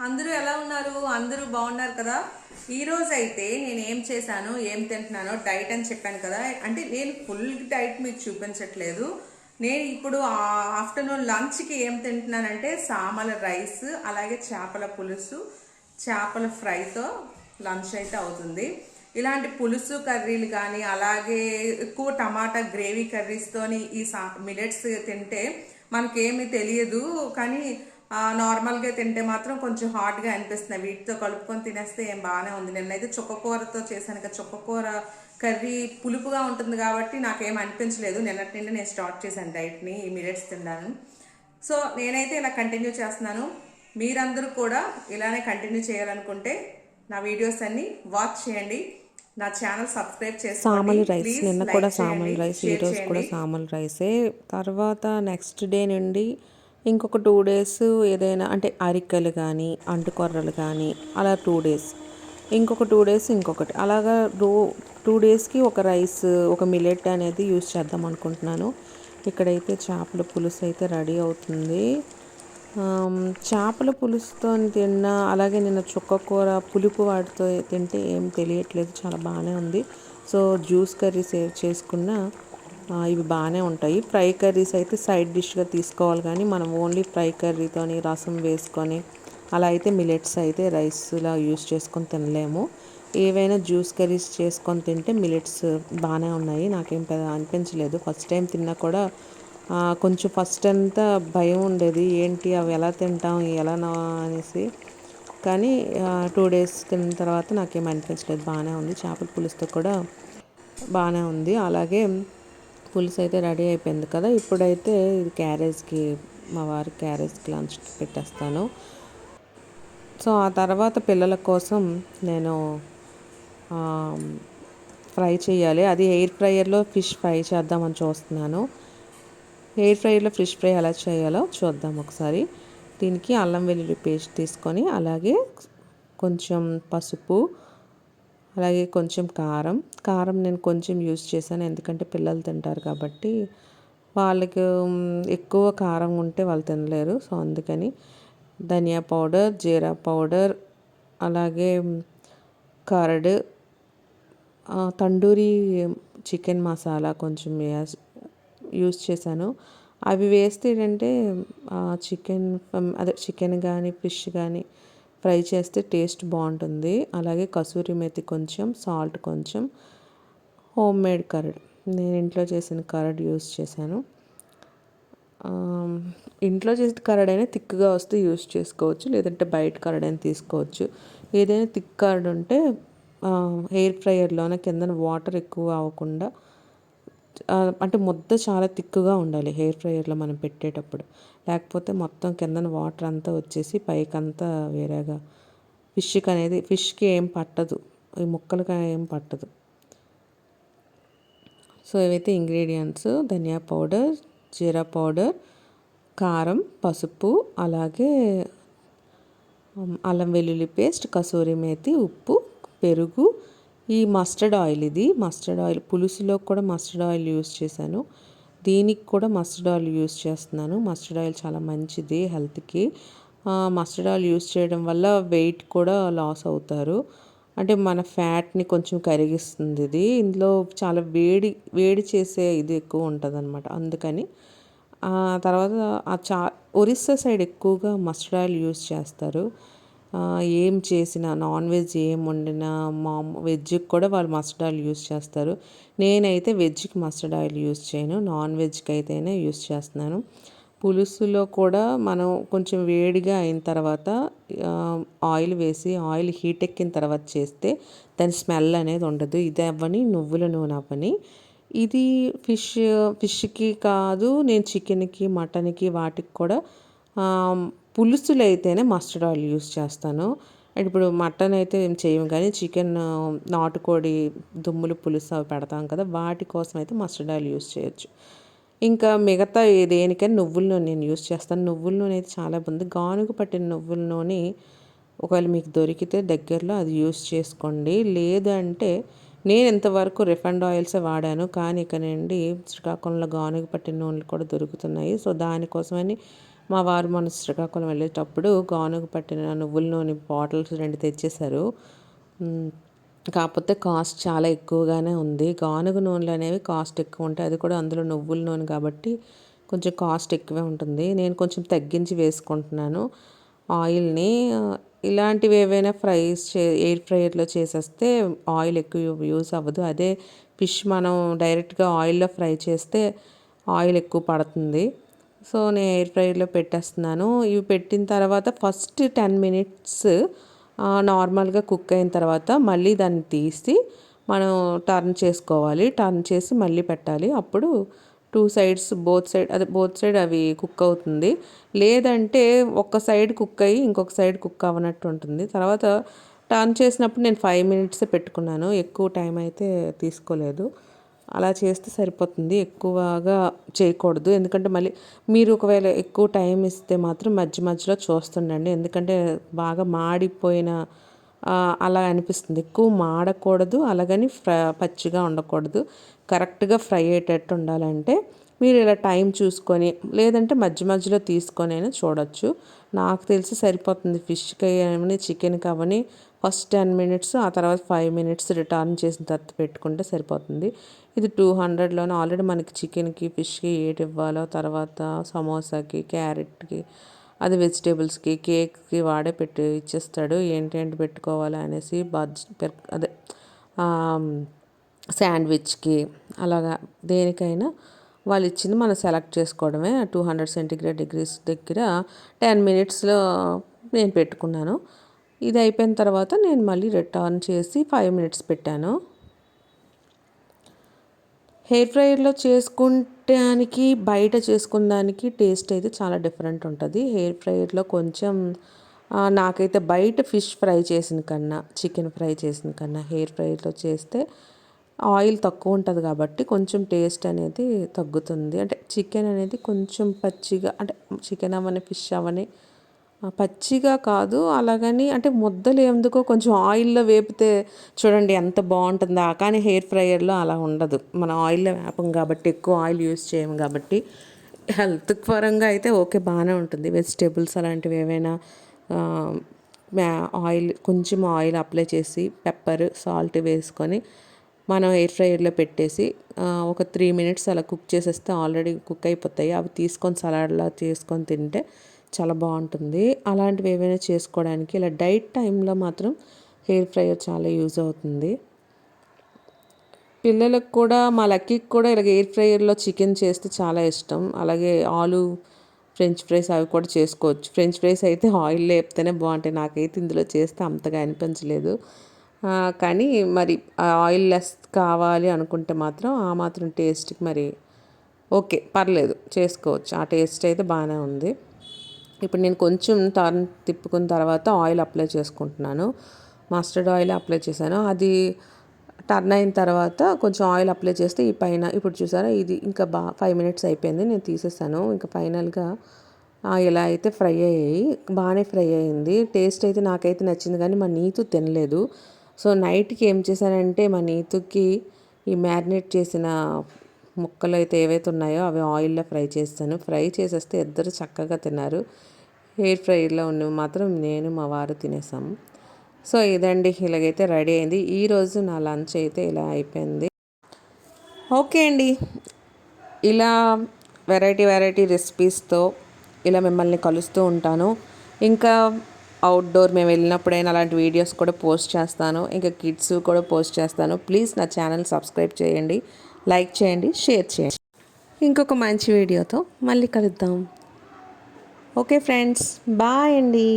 అందరూ ఎలా ఉన్నారు? అందరూ బాగున్నారు కదా? ఈరోజు అయితే నేను ఏం చేశాను, ఏం తింటున్నానో డైట్ అని చెప్పాను కదా. అంటే నేను ఫుల్ డైట్ మీకు చూపించట్లేదు. నేను ఇప్పుడు ఆఫ్టర్నూన్ లంచ్కి ఏం తింటున్నానంటే సామల రైస్, అలాగే చేపల పులుసు, చేపల ఫ్రైతో లంచ్ అయితే అవుతుంది. ఇలాంటి పులుసు కర్రీలు కానీ అలాగే ఎక్కువ టమాటా గ్రేవీ కర్రీస్తోని ఈ మిలెట్స్ తింటే మనకేమీ తెలియదు. కానీ నార్మల్గా తింటే మాత్రం కొంచెం హాట్గా అనిపిస్తుంది. వీటితో కలుపుకొని తినేస్తే ఏం బాగానే ఉంది. నిన్నైతే చుక్కకూరతో చేశాను కదా, చుక్కకూర కర్రీ పులుపుగా ఉంటుంది కాబట్టి నాకేం అనిపించలేదు. నిన్నటి నుండి నేను స్టార్ట్ చేశాను డైట్ని, ఈ మిలెట్స్ తిన్నాను. సో నేనైతే ఇలా కంటిన్యూ చేస్తున్నాను. మీరందరూ కూడా ఇలానే కంటిన్యూ చేయాలనుకుంటే నా వీడియోస్ అన్ని వాచ్ చేయండి, నా ఛానల్ సబ్స్క్రైబ్ చేసుకోండి. సామల్ రైస్ ప్లీజ్ నిన్న లైక్ కూడా సామల్ చేయండి, రైస్, షేర్ ఈరోజు కూడా చేయండి. సామల్ రైసే. తర్వాత నెక్స్ట్ డే నుండి ఇంకొక 2 డేస్ ఏదైనా అంటే అరికెలు కానీ అంటుకొర్రలు కానీ అలా 2 డేస్, ఇంకొక 2 డేస్ ఇంకొకటి, అలాగా 2 డేస్కి ఒక రైస్, ఒక మిలెట్ అనేది యూస్ చేద్దాం అనుకుంటున్నాను. ఇక్కడైతే చేపల పులుసు అయితే రెడీ అవుతుంది. చేపల పులుసుతో తిన్నా, అలాగే నిన్న చుక్కకూర పులుపు వాటితో తింటే ఏం తెలియట్లేదు, చాలా బాగానే ఉంది. సో జ్యూస్ కర్రీ సేవ్ చేసుకున్న ఇవి బాగానే ఉంటాయి. ఫ్రై కర్రీస్ అయితే సైడ్ డిష్గా తీసుకోవాలి, కానీ మనం ఓన్లీ ఫ్రై కర్రీతోని రసం వేసుకొని అలా అయితే మిలెట్స్ అయితే రైస్లా యూస్ చేసుకొని తినలేము. ఏవైనా జ్యూస్ కర్రీస్ చేసుకొని తింటే మిలెట్స్ బాగానే ఉన్నాయి. నాకేం పెద్ద అనిపించలేదు. ఫస్ట్ టైం తిన్నా కూడా కొంచెం ఫస్ట్ అంతా భయం ఉండేది, ఏంటి అవి ఎలా తింటాం ఎలా అనేసి. కానీ 2 డేస్ తిన్న తర్వాత నాకేం అనిపించలేదు, బాగానే ఉంది. చేపల పులుసుతో కూడా బాగానే ఉంది. అలాగే పులుసు అయితే రెడీ అయిపోయింది కదా. ఇప్పుడైతే ఇది క్యారేజ్కి, మా వారికి క్యారేజ్కి లంచ్కి పెట్టేస్తాను. సో ఆ తర్వాత పిల్లల కోసం నేను ఫ్రై చేయాలి. అది ఎయిర్ ఫ్రైయర్లో ఫిష్ ఫ్రై చేద్దామని చూస్తున్నాను. ఎయిర్ ఫ్రైయర్లో ఫిష్ ఫ్రై ఎలా చేయాలో చూద్దాం ఒకసారి. దీనికి అల్లం వెల్లుల్లి పేస్ట్ తీసుకొని, అలాగే కొంచెం పసుపు, అలాగే కొంచెం కారం నేను కొంచెం యూస్ చేశాను, ఎందుకంటే పిల్లలు తింటారు కాబట్టి వాళ్ళకి ఎక్కువ కారం ఉంటే వాళ్ళు తినలేరు. సో అందుకని ధనియా పౌడర్, జీరా పౌడర్, అలాగే కర్డ్, తండూరి చికెన్ మసాలా కొంచెం యూస్ చేశాను. అవి వేస్తే ఏంటంటే చికెన్ కానీ ఫిష్ కానీ ఫ్రై చేస్తే టేస్ట్ బాగుంటుంది. అలాగే కసూరి మేతి కొంచెం, సాల్ట్ కొంచెం, హోమ్ మేడ్ కర్డ్, నేను ఇంట్లో చేసిన కర్డ్ యూస్ చేశాను. ఇంట్లో చేసిన కర్డ్ అయినా థిక్గా వస్తే యూస్ చేసుకోవచ్చు, లేదంటే బయట కర్డ్ అయినా తీసుకోవచ్చు. ఏదైనా థిక్ కర్డ్ ఉంటే ఎయిర్ ఫ్రైయర్లోనే కింద వాటర్ ఎక్కువ అవ్వకుండా, అంటే ముద్ద చాలా తిక్కుగా ఉండాలి హెయిర్ ఫ్రైయర్లో మనం పెట్టేటప్పుడు, లేకపోతే మొత్తం కిందన వాటర్ అంతా వచ్చేసి పైకంతా వేరేగా ఫిష్కి ఏం పట్టదు, ఈ ముక్కలకి ఏం పట్టదు. సో ఇవైతే ఇంగ్రీడియంట్స్: ధనియా పౌడర్, జీరా పౌడర్, కారం, పసుపు, అలాగే అల్లం వెల్లుల్లి పేస్ట్, కసూరి మేతి, ఉప్పు, పెరుగు, ఈ మస్టర్డ్ ఆయిల్. ఇది మస్టర్డ్ ఆయిల్ పులుసులో కూడా మస్టర్డ్ ఆయిల్ యూస్ చేశాను, దీనికి కూడా మస్టర్డ్ ఆయిల్ యూస్ చేస్తున్నాను. మస్టర్డ్ ఆయిల్ చాలా మంచిది హెల్త్కి. మస్టర్డ్ ఆయిల్ యూస్ చేయడం వల్ల వెయిట్ కూడా లాస్ అవుతారు, అంటే మన ఫ్యాట్ని కొంచెం కరిగిస్తుంది. ఇది ఇందులో చాలా వేడి చేసే ఇది ఎక్కువ ఉంటుంది అనమాట. అందుకని తర్వాత ఒరిస్సా సైడ్ ఎక్కువగా మస్టర్డ్ ఆయిల్ యూస్ చేస్తారు. ఏం చేసినా, నాన్ వెజ్ ఏం వండినా, వెజ్కి కూడా వాళ్ళు మస్టర్డ్ ఆయిల్ యూస్ చేస్తారు. నేనైతే వెజ్కి మస్టర్డ్ ఆయిల్ యూస్ చేయను, నాన్ వెజ్కి అయితేనే యూస్ చేస్తున్నాను. పులుసులో కూడా మనం కొంచెం వేడిగా అయిన తర్వాత ఆయిల్ వేసి, ఆయిల్ హీట్ ఎక్కిన తర్వాత చేస్తే దాని స్మెల్ అనేది ఉండదు. ఇది అవ్వని, నువ్వుల నూనె అవ్వని. ఇది ఫిష్కి కాదు, నేను చికెన్కి, మటన్కి వాటికి కూడా పులుసులు అయితేనే మస్టర్డ్ ఆయిల్ యూస్ చేస్తాను. ఇప్పుడు మటన్ అయితే ఏం చేయము, కానీ చికెన్, నాటుకోడి దుమ్ములు పులుసు అవి పెడతాం కదా, వాటి కోసం అయితే మస్టర్డ్ ఆయిల్ యూస్ చేయొచ్చు. ఇంకా మిగతా దేనికైనా నువ్వుల నూనె నేను యూస్ చేస్తాను. నువ్వుల నూనె అయితే చాలా బాగుంది. గానుగ పట్టిన నువ్వుల నూనె ఒకవేళ మీకు దొరికితే దగ్గరలో అది యూస్ చేసుకోండి. లేదంటే నేను ఇంతవరకు రిఫైండ్ ఆయిల్సే వాడాను, కానీ ఇక్కడ నుండి శ్రీకాకుళంలో గానుగ పట్టిన నూనెలు కూడా దొరుకుతున్నాయి. సో దానికోసమని మా వారు మన శ్రీకాకుళం వెళ్ళేటప్పుడు గానుగ పట్టిన నువ్వుల నూనె బాటిల్స్ 2 తెచ్చేశారు. కాకపోతే కాస్ట్ చాలా ఎక్కువగానే ఉంది. గానుగ నూనెలు అనేవి కాస్ట్ ఎక్కువ ఉంటాయి. అది కూడా అందులో నువ్వుల నూనె కాబట్టి కొంచెం కాస్ట్ ఎక్కువే ఉంటుంది. నేను కొంచెం తగ్గించి వేసుకుంటున్నాను ఆయిల్ని. ఇలాంటివి ఏవైనా ఎయిర్ ఫ్రైయర్లో చేసేస్తే ఆయిల్ ఎక్కువ యూస్ అవ్వదు. అదే ఫిష్ మనం డైరెక్ట్గా ఆయిల్లో ఫ్రై చేస్తే ఆయిల్ ఎక్కువ పడుతుంది. సో నేను ఎయిర్ ఫ్రైయర్లో పెట్టేస్తున్నాను. ఇవి పెట్టిన తర్వాత ఫస్ట్ 10 మినిట్స్ నార్మల్గా కుక్ అయిన తర్వాత మళ్ళీ దాన్ని తీసి మనం టర్న్ చేసుకోవాలి. టర్న్ చేసి మళ్ళీ పెట్టాలి. అప్పుడు బోత్ సైడ్ అవి కుక్ అవుతుంది. లేదంటే ఒక సైడ్ కుక్ అయ్యి ఇంకొక సైడ్ కుక్ అవ్వనట్టు ఉంటుంది. తర్వాత టర్న్ చేసినప్పుడు నేను 5 మినిట్సే పెట్టుకున్నాను. ఎక్కువ టైం అయితే తీసుకోలేదు. అలా చేస్తే సరిపోతుంది. ఎక్కువగా చేయకూడదు. ఎందుకంటే మళ్ళీ మీరు ఒకవేళ ఎక్కువ టైం ఇస్తే మాత్రం మధ్యలో చూస్తుండండి. ఎందుకంటే బాగా మాడిపోయిన అలా అనిపిస్తుంది. ఎక్కువ మాడకూడదు, అలాగని పచ్చిగా ఉండకూడదు. కరెక్ట్గా ఫ్రై అయ్యేటట్టు ఉండాలంటే మీరు ఇలా టైం చూసుకొని, లేదంటే మధ్యలో తీసుకొని అయినా చూడొచ్చు. నాకు తెలిసి సరిపోతుంది. ఫిష్కి అవని చికెన్కి అవని ఫస్ట్ 10 మినిట్స్, ఆ తర్వాత 5 మినిట్స్ రిటర్న్ చేసిన తర్వాత పెట్టుకుంటే సరిపోతుంది. ఇది 200లోనే ఆల్రెడీ మనకి చికెన్కి ఫిష్కి ఏటి ఇవ్వాలో, తర్వాత సమోసాకి, క్యారెట్కి, అది వెజిటేబుల్స్కి, కేక్కి వాడే పెట్టి ఇచ్చేస్తాడు. ఏంటి పెట్టుకోవాలి అనేసి అదే శాండ్విచ్కి అలాగా దేనికైనా వాళ్ళు ఇచ్చింది మనం సెలెక్ట్ చేసుకోవడమే. 200 సెంటీగ్రేడ్ డిగ్రీస్ దగ్గర 10 మినిట్స్లో నేను పెట్టుకున్నాను. ఇది అయిపోయిన తర్వాత నేను మళ్ళీ రిటర్న్ చేసి 5 మినిట్స్ పెట్టాను. హెయిర్ ఫ్రైయర్లో చేసుకుంటానికి బయట చేసుకున్న దానికి టేస్ట్ అయితే చాలా డిఫరెంట్ ఉంటుంది. హెయిర్ ఫ్రైయర్లో కొంచెం నాకైతే బయట ఫిష్ ఫ్రై చేసిన కన్నా, చికెన్ ఫ్రై చేసిన కన్నా హెయిర్ ఫ్రైయర్లో చేస్తే ఆయిల్ తక్కువ ఉంటుంది కాబట్టి కొంచెం టేస్ట్ అనేది తగ్గుతుంది. అంటే చికెన్ అనేది కొంచెం పచ్చిగా, అంటే చికెన్ అవని ఫిష్ అవని పచ్చిగా కాదు, అలాగని అంటే ముద్దలు ఎందుకో కొంచెం ఆయిల్లో వేపితే చూడండి ఎంత బాగుంటుందో. కానీ హెయిర్ ఫ్రైయర్లో అలా ఉండదు. మనం ఆయిల్లో వేపం కాబట్టి, ఎక్కువ ఆయిల్ యూస్ చేయము కాబట్టి హెల్త్ పరంగా అయితే ఓకే, బాగానే ఉంటుంది. వెజిటేబుల్స్ అలాంటివి ఏవైనా కొంచెం ఆయిల్ అప్లై చేసి పెప్పర్, సాల్ట్ వేసుకొని మనం ఎయిర్ ఫ్రైయర్లో పెట్టేసి ఒక 3 మినిట్స్ అలా కుక్ చేసేస్తే ఆల్రెడీ కుక్ అయిపోతాయి. అవి తీసుకొని సలాడ్లా చేసుకొని తింటే చాలా బాగుంటుంది. అలాంటివి ఏవైనా చేసుకోవడానికి ఇలా డైట్ టైంలో మాత్రం హెయిర్ ఫ్రైయర్ చాలా యూజ్ అవుతుంది. పిల్లలకు కూడా, మా లక్కీకి కూడా ఇలాగ ఎయిర్ ఫ్రైయర్లో చికెన్ చేస్తే చాలా ఇష్టం. అలాగే ఆలు ఫ్రెంచ్ ఫ్రైస్ అవి కూడా చేసుకోవచ్చు. ఫ్రెంచ్ ఫ్రైస్ అయితే ఆయిల్ లేపితేనే బాగుంటాయి. నాకైతే ఇందులో చేస్తే అంతగా అనిపించలేదు. కానీ మరి ఆయిల్ లెస్ కావాలి అనుకుంటే మాత్రం ఆ మాత్రం టేస్ట్కి మరి ఓకే, పర్లేదు, చేసుకోవచ్చు. ఆ టేస్ట్ అయితే బాగానే ఉంది. ఇప్పుడు నేను కొంచెం టర్న్ తిప్పుకున్న తర్వాత ఆయిల్ అప్లై చేసుకుంటున్నాను. మస్టర్డ్ ఆయిల్ అప్లై చేశాను. అది టర్న్ అయిన తర్వాత కొంచెం ఆయిల్ అప్లై చేస్తే ఈ పైన ఇప్పుడు చూసారా, ఇది ఇంకా 5 మినిట్స్ అయిపోయింది. నేను తీసేసాను. ఇంకా ఫైనల్గా ఇలా అయితే ఫ్రై అయ్యాయి. బాగానే ఫ్రై అయ్యింది. టేస్ట్ అయితే నాకైతే నచ్చింది. కానీ మా నీతు తినలేదు. సో నైట్కి ఏం చేశానంటే మా నీతుకి ఈ మ్యారినేట్ చేసిన ముక్కలు అయితే ఏవైతే ఉన్నాయో అవి ఆయిల్లో ఫ్రై చేస్తాను. ఫ్రై చేసేస్తే ఇద్దరు చక్కగా తిన్నారు. ఎయిర్ ఫ్రైయర్లో ఉన్నవి మాత్రం నేను మా వారు తినేసాము. సో ఇదండి, ఇలాగైతే రెడీ అయింది. ఈరోజు నా లంచ్ అయితే ఇలా అయిపోయింది. ఓకే అండి, ఇలా వెరైటీ రెసిపీస్తో ఇలా మిమ్మల్ని కలుస్తూ ఉంటాను. ఇంకా అవుట్డోర్ మేము వెళ్ళినప్పుడైనా అలాంటి వీడియోస్ కూడా పోస్ట్ చేస్తాను. ఇంకా కిడ్స్ కూడా పోస్ట్ చేస్తాను. ప్లీజ్ నా ఛానల్ సబ్స్క్రైబ్ చేయండి, లైక్ చేయండి, షేర్ చేయండి. ఇంకొక మంచి వీడియోతో మళ్ళీ కలుద్దాం. ఓకే ఫ్రెండ్స్, బాయ్ అండి.